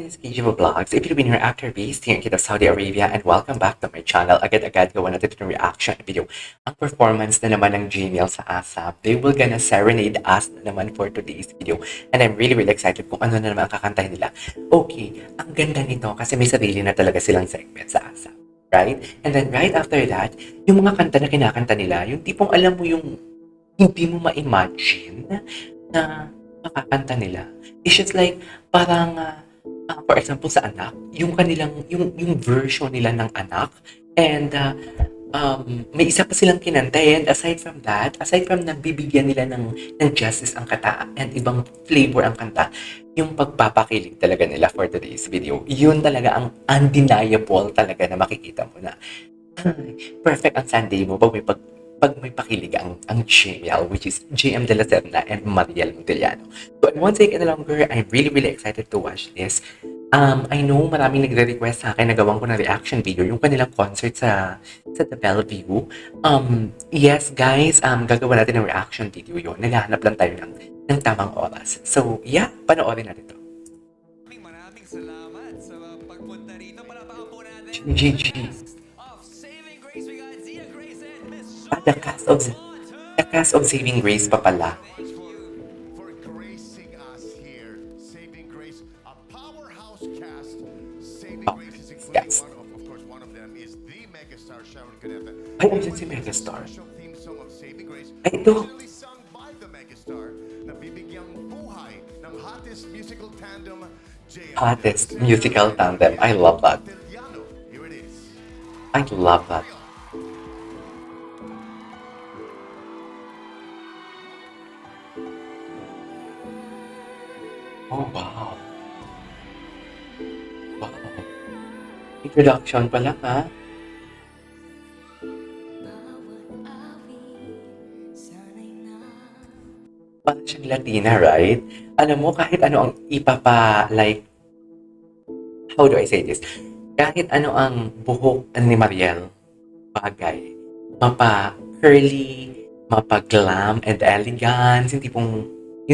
is KG Vlogs, a Filipino reactor based here in Kita, Saudi Arabia, and welcome back to my channel. Agad-agad gawa natin itong reaction video. Ang performance na naman ng Gmail sa ASAP. They will gonna serenade us na naman for today's video. And I'm really excited kung ano na naman ang kakantahin nila. Okay, ang ganda nito kasi may sarili na talaga silang segment sa ASAP. Right? And then right after that, yung mga kanta na kinakanta nila, yung tipong alam mo yung hindi mo ma-imagine na makakanta nila. It's just like, parang, for example, sa anak, yung kanilang, yung version nila ng anak, and may isa pa silang kinanta, and aside from that, aside from nabibigyan nila ng justice ang kata, and ibang flavor ang kanta, yung pagpapakilig talaga nila for today's video, yun talaga ang undeniable talaga na makikita mo na, perfect ang Sunday mo pag may pakilig ang JML, which is JM De La Serna and Mariel Montellano. So, I won't take any longer. I'm really excited to watch this. I know maraming nagre-request sa akin na gawan ko ng reaction video yung kanilang concert sa The Bellevue. Yes, guys, gagawa natin ng reaction video yun. Naghahanap lang tayo ng tamang oras. So, yeah, panoorin natin to. Maraming salamat sa pagpunta rito. Palakpakan po natin. GG. Of Saving Grace, we got Zia Grace and Miss The cast of Saving Grace pa pala. For gracing us here, Saving Grace, a powerhouse cast. Saving Oh, Grace is including yes. of course, one of them is the megastar Sharon Cuneta. Ay, andyan si Megastar. Special theme song of Saving Grace, Ay, ito. originally sung by the megastar, na bibigyang buhay ng hottest musical tandem, JM. Hottest musical tandem. I love that. Montellano. Here it is. I love that. Oh, wow. Wow. Introduction pa lang, ha? Parang siyang Latina, right? Alam mo, kahit ano ang like, how do I say this? Kahit ano ang buhok ni Mariel, bagay. Mapa-curly, mapa-glam and elegance, yung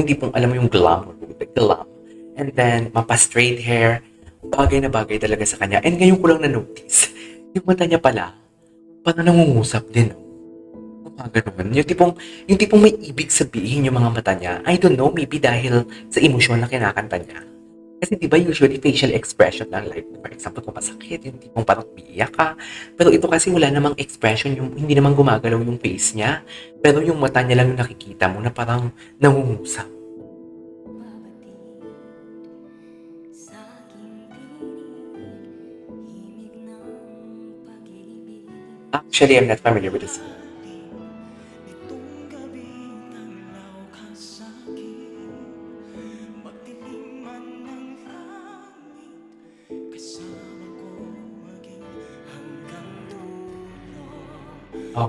tipong alam mo yung glam, glam. And then, mapa-straight hair, bagay na bagay talaga sa kanya. And ngayon ko lang na-notice, yung mata niya pala, parang nangungusap din, no? Ganun. Yung tipong may ibig sabihin yung mga mata niya. I don't know, maybe dahil sa emosyon na kinakanta niya. Kasi di ba usually facial expression lang, like for example kung masakit, yung tipong parang biyak ka. Pero ito kasi wala namang expression, yung hindi naman gumagalaw yung face niya. Pero yung mata niya lang yung nakikita mo na parang nangungusap. Actually, I'm not familiar with this. Oh.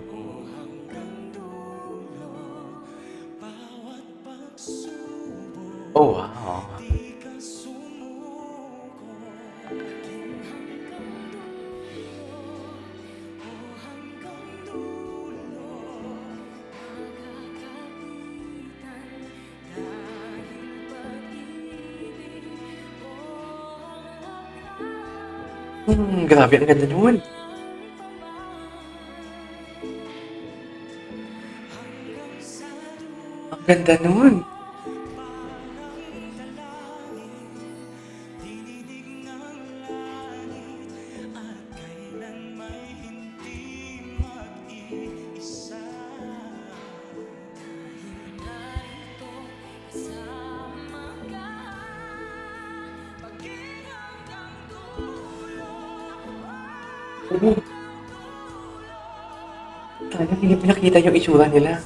Oh, wow. Grabe, ang ganda nun. Ang ganda nun. Talagang hindi pinakita yung itsura nila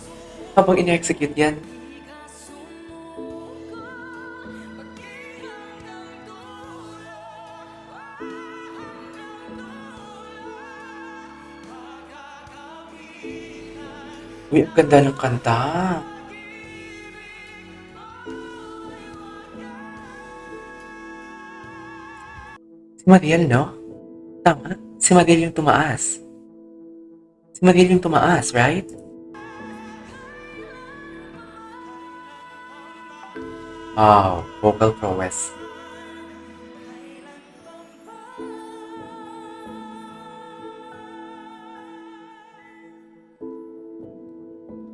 habang in-execute yan. Uy, ang ganda ng kanta. Si Mariel, no? Tama? Si Mariel yung tumaas. Si Mariel yung tumaas, right? Wow, vocal prowess.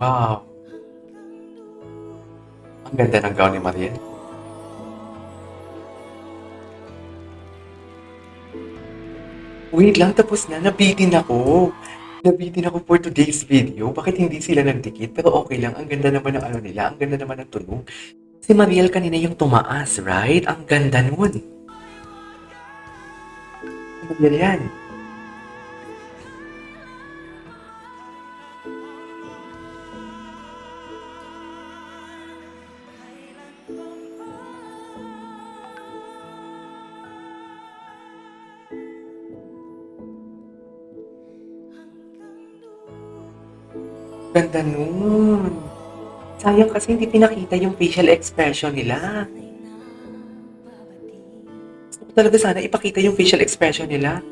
Wow! Ang ganda ng gown ni Mariel. Wait lang, tapos na. Nabitin ako. Nabitin ako for today's video. Bakit hindi sila nagdikit? Pero okay lang. Ang ganda naman ng ano nila. Ang ganda naman ng tunog. Si Mariel kanina yung tumaas, right? Ang ganda nun. Ano yan? Ganda nun. Sayang kasi hindi pinakita yung facial expression nila. Gusto ko talaga sana ipakita yung facial expression nila.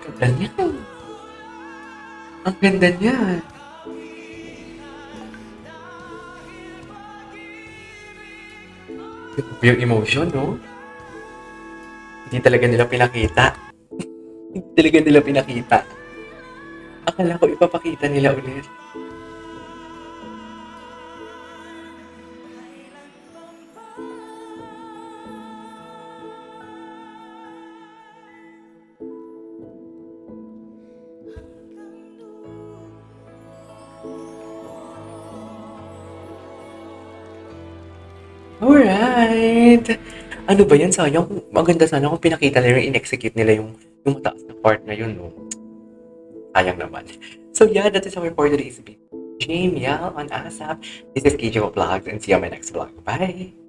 Ganda niya. Ang ganda niya. Yung emotion, no? Hindi talaga nila pinakita. Hindi talaga nila pinakita. Akala ko ipapakita nila ulit. Alright. Ano ba yan? Sayang. Maganda sana kung pinakita nila yung in-execute nila yung mataas na part na yun, no? Sayang naman. So yeah, that is our for today's video. Jamiel on ASAP. This is KJ Vlogs and see you on my next vlog. Bye!